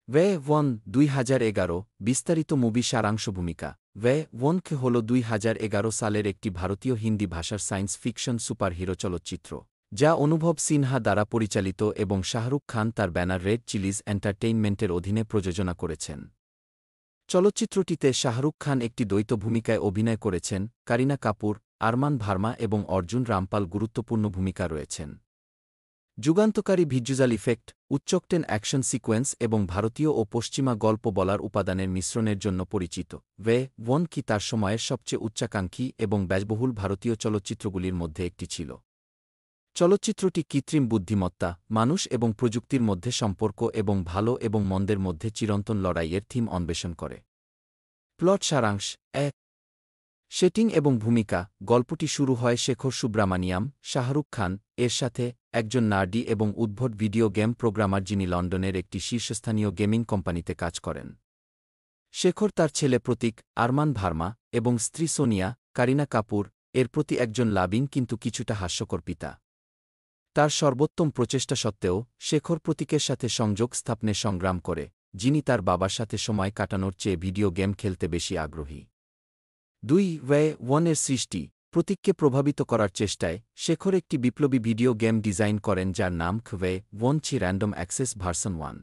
Way one 2011 বিস্তারিত movie সারাংশ ভূমিকা ওয়ে ওয়ানকে হল 2011 সালের একটি ভারতীয় হিন্দি ভাষার সায়েন্স ফিকশন সুপারহিরো চলচ্চিত্র যা অনুভব সিনহা দ্বারা পরিচালিত এবং শাহরুখ খান তার ব্যানার রেড চিলিজ এন্টারটেইনমেন্টের অধীনে প্রযোজনা করেছেন। চলচ্চিত্রটিতে শাহরুখ খান একটি দ্বৈত ভূমিকায় অভিনয় করেছেন, কারিনা কাপুর, আরমান ভার্মা এবং অর্জুন রামপাল গুরুত্বপূর্ণ ভূমিকা রয়েছেন। যুগান্তকারী ভিজ্যুয়াল ইফেক্ট, উচ্চকটেন অ্যাকশন সিকোয়েন্স এবং ভারতীয় ও পশ্চিমা গল্প বলার উপাদানের মিশ্রণের জন্য পরিচিত, ওয়ে ওয়ান কি তার সময়ের সবচেয়ে উচ্চাকাঙ্ক্ষী এবং ব্যয়বহুল ভারতীয় চলচ্চিত্রগুলির মধ্যে একটি ছিল। চলচ্চিত্রটি কৃত্রিম বুদ্ধিমত্তা, মানুষ এবং প্রযুক্তির মধ্যে সম্পর্ক এবং ভালো এবং মন্দের মধ্যে চিরন্তন লড়াইয়ের থিম অন্বেষণ করে। প্লট সারাংশ ১ সেটিং এবং ভূমিকা গল্পটি শুরু হয় শেখর সুব্রামানিয়াম, শাহরুখ খান এর সাথে, একজন নার্ডি এবং উদ্ভট ভিডিও গেম প্রোগ্রামার যিনি লন্ডনের একটি শীর্ষস্থানীয় গেমিং কোম্পানিতে কাজ করেন। শেখর তার ছেলে প্রতীক, আরমান ভার্মা এবং স্ত্রী সোনিয়া, কারিনা কাপুর এর প্রতি একজন লাবিং কিন্তু কিছুটা হাস্যকর পিতা। তার সর্বোত্তম প্রচেষ্টা সত্ত্বেও শেখর প্রতীকের সাথে সংযোগ স্থাপনে সংগ্রাম করে, যিনি তার বাবার সাথে সময় কাটানোর চেয়ে ভিডিও গেম খেলতে বেশি আগ্রহী। ২ ওয়ে ওয়ানের সৃষ্টি প্রতীককে প্রভাবিত করার চেষ্টায় শেখর একটি বিপ্লবী ভিডিও গেম ডিজাইন করেন যার নাম ওয়ে ওয়ান ছি র্যান্ডম অ্যাক্সেস ভার্সন 1।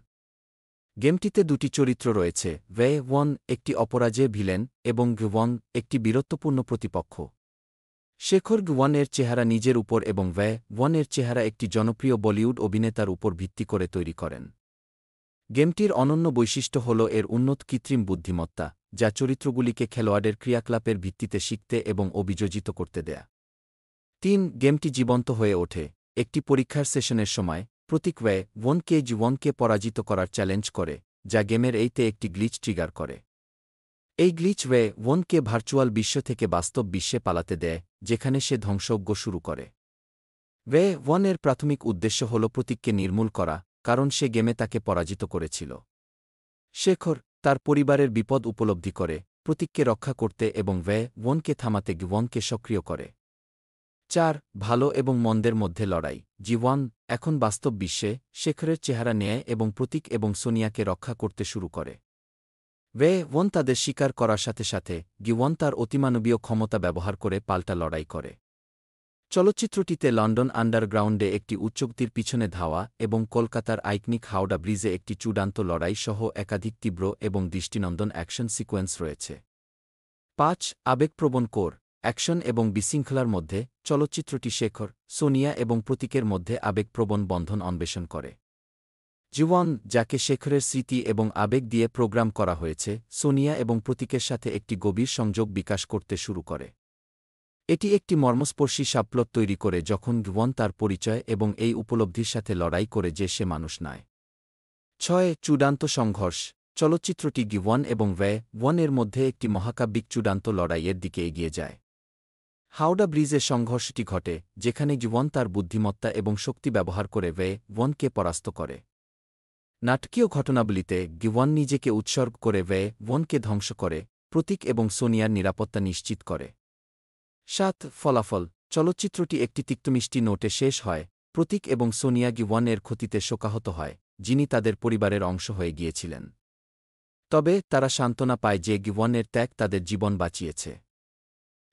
গেমটিতে দুটি চরিত্র রয়েছে, ওয়ে ওয়ান একটি অপরাজেয় ভিলেন এবং ওয়ান একটি বীরত্বপূর্ণ প্রতিপক্ষ। শেখর ওয়ানের চেহারা নিজের উপর এবং ওয়ে ওয়ানের চেহারা একটি জনপ্রিয় বলিউড অভিনেতার উপর ভিত্তি করে তৈরি করেন। গেমটির অনন্য বৈশিষ্ট্য হল এর উন্নত কৃত্রিম বুদ্ধিমত্তা, যা চরিত্রগুলিকে খেলোয়াড়ের ক্রিয়াকলাপের ভিত্তিতে শিখতে এবং অভিযোজিত করতে দেয়। ৩ গেমটি জীবন্ত হয়ে ওঠে একটি পরীক্ষার সেশনের সময়। প্রতীক ওয়ে ওয়ানকে পরাজিত করার চ্যালেঞ্জ করে, যা গেমের এইতে একটি গ্লিচ ট্রিগার করে। এই গ্লিচ ওয়ে ওয়ানকে ভার্চুয়াল বিশ্ব থেকে বাস্তব বিশ্বে পালাতে দেয়, যেখানে সে ধ্বংসযজ্ঞ শুরু করে। ওয়ে ওয়ানের প্রাথমিক উদ্দেশ্য হল প্রতীককে নির্মূল করা, কারণ সে গেমে তাকে পরাজিত করেছিল। শেখর তার পরিবারের বিপদ উপলব্ধি করে, প্রতীককে রক্ষা করতে এবং ওয়ে ওয়ানকে থামাতে ওয়ানকে সক্রিয় করে। ৪ ভালো এবং মন্দের মধ্যে লড়াই ওয়ান এখন বাস্তব বিশ্বে শেখরের চেহারা নেয় এবং প্রতীক এবং সোনিয়াকে রক্ষা করতে শুরু করে। ওয়ে ওয়ান তাদের স্বীকার করার সাথে সাথে ওয়ান তার অতিমানবীয় ক্ষমতা ব্যবহার করে পাল্টা লড়াই করে। চলচ্চিত্রটিতে লন্ডন আন্ডারগ্রাউন্ডে একটি উচ্চগতির পিছনে ধাওয়া এবং কলকাতার আইকনিক হাওড়া ব্রিজে একটি চূড়ান্ত লড়াই সহ একাধিক তীব্র এবং দৃষ্টিনন্দন অ্যাকশন সিকোয়েন্স রয়েছে। ৫ আবেগপ্রবণ কোর অ্যাকশন এবং বিশৃঙ্খলার মধ্যে চলচ্চিত্রটি শেখর, সোনিয়া এবং প্রতীকের মধ্যে আবেগপ্রবণ বন্ধন অন্বেষণ করে। ওয়ান যাকে শেখরের স্মৃতি এবং আবেগ দিয়ে প্রোগ্রাম করা হয়েছে, সোনিয়া এবং প্রতীকের সাথে একটি গভীর সংযোগ বিকাশ করতে শুরু করে। এটি একটি মর্মস্পর্শী সাপ্লট তৈরি করে যখন ওয়ান তার পরিচয় এবং এই উপলব্ধির সাথে লড়াই করে যে সে মানুষ নয়। ৬ চূড়ান্ত সংঘর্ষ চলচ্চিত্রটি ওয়ান এবং ওয়ে ওয়ান এর মধ্যে একটি মহাকাব্যিক চূড়ান্ত লড়াইয়ের দিকে এগিয়ে যায়। হাওড়া ব্রিজে সংঘর্ষটি ঘটে, যেখানে ওয়ান তার বুদ্ধিমত্তা এবং শক্তি ব্যবহার করে ওয়ে ওয়ানকে পরাস্ত করে। নাটকীয় ঘটনাবলিতে ওয়ান নিজেকে উৎসর্গ করে ওয়ে ওয়ানকে ধ্বংস করে, প্রতীক এবং সোনিয়ার নিরাপত্তা নিশ্চিত করে। ৭ ফলাফল চলচ্চিত্রটি একটি তিক্তমিষ্টি নোটে শেষ হয়। প্রতীক এবং সোনিয়া ওয়ান এর ক্ষতিতে শোকাহত হয়, যিনি তাদের পরিবারের অংশ হয়ে গিয়েছিলেন। তবে তারা সান্ত্বনা পায় যে ওয়ান এর ত্যাগ তাদের জীবন বাঁচিয়েছে।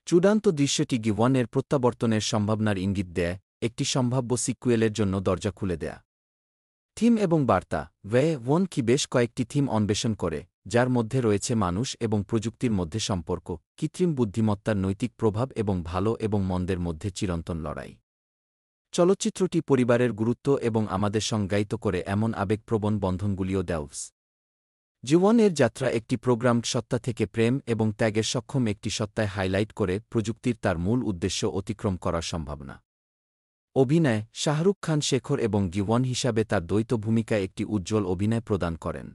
চূড়ান্ত দৃশ্যটি ওয়ান এর প্রত্যাবর্তনের সম্ভাবনার ইঙ্গিত দেয়, একটি সম্ভাব্য সিক্যুয়েলের জন্য দরজা খুলে দেয়া। থিম এবং বার্তা ওয়ে ওয়ান কি বেশ কয়েকটি থিম অন্বেষণ করে, যার মধ্যে রয়েছে মানুষ এবং প্রযুক্তির মধ্যে সম্পর্ক, কৃত্রিম বুদ্ধিমত্তার নৈতিক প্রভাব এবং ভালো এবং মন্দের মধ্যে চিরন্তন লড়াই। চলচ্চিত্রটি পরিবারের গুরুত্ব এবং আমাদের সংজ্ঞায়িত করে এমন আবেগপ্রবণ বন্ধনগুলিও দেওস। জীবনের যাত্রা একটি প্রোগ্রামড সত্তা থেকে প্রেম এবং ত্যাগের সক্ষম একটি সত্তায় হাইলাইট করে প্রযুক্তির তার মূল উদ্দেশ্য অতিক্রম করার সম্ভাবনা। অভিনয় শাহরুখ খান শেখর এবং ওয়ান হিসাবে তার দ্বৈত ভূমিকায় একটি উজ্জ্বল অভিনয় প্রদান করেন।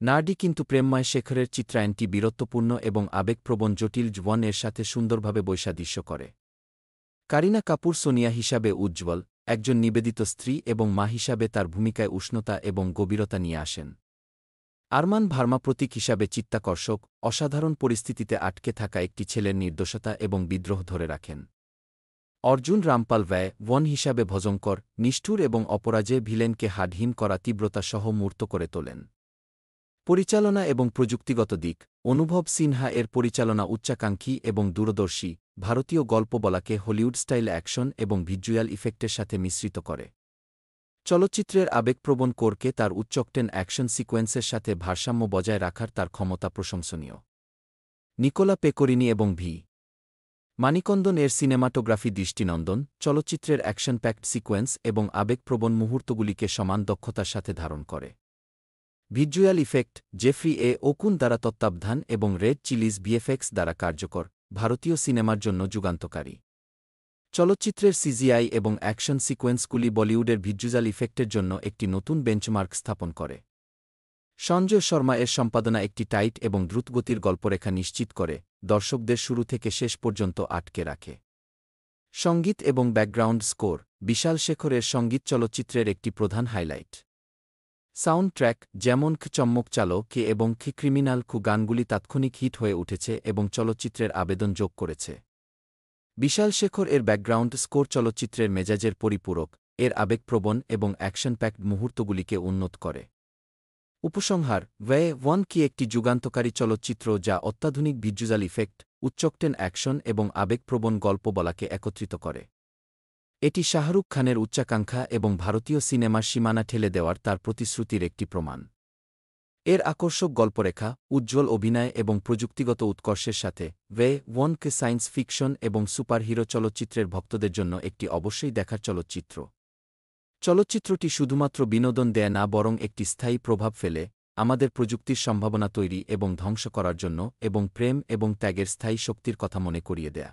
নার্ডি কিন্তু প্রেমময় শেখরের চিত্রায়নটি বীরত্বপূর্ণ এবং আবেগপ্রবণ জটিল ওয়ান এর সাথে সুন্দরভাবে বৈসাদৃশ্য করে। কারিনা কাপুর সোনিয়া হিসাবে উজ্জ্বল, একজন নিবেদিত স্ত্রী এবং মা হিসাবে তার ভূমিকায় উষ্ণতা এবং গভীরতা নিয়ে আসেন। আরমান ভার্মা প্রতীক হিসাবে চিত্তাকর্ষক, অসাধারণ পরিস্থিতিতে আটকে থাকা একটি ছেলের নির্দোষতা এবং বিদ্রোহ ধরে রাখেন। অর্জুন রামপাল ওয়ে ওয়ান হিসাবে ভয়ঙ্কর, নিষ্ঠুর এবং অপরাজেয় ভিলেনকে হাড়হীন করা তীব্রতা সহ মূর্ত করে তোলেন। পরিচালনা এবং প্রযুক্তিগত দিক অনুভব সিনহা এর পরিচালনা উচ্চাকাঙ্ক্ষী এবং দূরদর্শী ভারতীয় গল্প বলাকে হলিউড স্টাইল অ্যাকশন এবং ভিজুয়াল ইফেক্টের সাথে মিশ্রিত করে। চলচ্চিত্রের আবেগপ্রবণ কোরকে তার উচ্চকটেন অ্যাকশন সিকোয়েন্সের সাথে ভারসাম্য বজায় রাখার তার ক্ষমতা প্রশংসনীয়। নিকোলা পেকোরিনি এবং ভি. মানিকন্দন এর সিনেমাটোগ্রাফি দৃষ্টিনন্দন, চলচ্চিত্রের অ্যাকশন প্যাকড সিকোয়েন্স এবং আবেগপ্রবণ মুহূর্তগুলিকে সমান দক্ষতার সাথে ধারণ করে। ভিজুয়াল ইফেক্ট জেফ্রি এ ওকুন দ্বারা তত্ত্বাবধান এবং রেড চিলিজ ভিএফএক্স দ্বারা কার্যকর, ভারতীয় সিনেমার জন্য যুগান্তকারী। চলচ্চিত্রের সিজিআই এবং অ্যাকশন সিকোয়েন্সগুলি বলিউডের ভিজুয়াল ইফেক্টের জন্য একটি নতুন বেঞ্চমার্ক স্থাপন করে। সঞ্জয় শর্মা এর সম্পাদনা একটি টাইট এবং দ্রুতগতির গল্পরেখা নিশ্চিত করে, দর্শকদের শুরু থেকে শেষ পর্যন্ত আটকে রাখে। সঙ্গীত এবং ব্যাকগ্রাউন্ড স্কোর বিশাল শেখরের সঙ্গীত চলচ্চিত্রের একটি প্রধান হাইলাইট। সাউন্ড ট্র্যাক যেমন খ চম্মক চালো কে এবং খি ক্রিমিনাল খু গানগুলি তাৎক্ষণিক হিট হয়ে উঠেছে এবং চলচ্চিত্রের আবেদন যোগ করেছে। বিশাল শেখর এর ব্যাকগ্রাউন্ড স্কোর চলচ্চিত্রের মেজাজের পরিপূরক, এর আবেগপ্রবণ এবং অ্যাকশন প্যাকড মুহূর্তগুলিকে উন্নত করে। উপসংহার ওয়ে ওয়ান কি একটি যুগান্তকারী চলচ্চিত্র যা অত্যাধুনিক ভিজুয়াল ইফেক্ট, উচ্চকটেন অ্যাকশন এবং আবেগপ্রবণ গল্প বলাকে একত্রিত করে। এটি শাহরুখ খানের উচ্চাকাঙ্ক্ষা এবং ভারতীয় সিনেমার সীমানা ঠেলে দেওয়ার তার প্রতিশ্রুতির একটি প্রমাণ। এর আকর্ষক গল্পরেখা, উজ্জ্বল অভিনয় এবং প্রযুক্তিগত উৎকর্ষের সাথে ওয়ে ওয়ানকে সায়েন্স ফিকশন এবং সুপারহিরো চলচ্চিত্রের ভক্তদের জন্য একটি অবশ্যই দেখার চলচ্চিত্র। চলচ্চিত্রটি শুধুমাত্র বিনোদন দেয় না বরং একটি স্থায়ী প্রভাব ফেলে, আমাদের প্রযুক্তির সম্ভাবনা তৈরি এবং ধ্বংস করার জন্য এবং প্রেম এবং ত্যাগের স্থায়ী শক্তির কথা মনে করিয়ে দেয়া।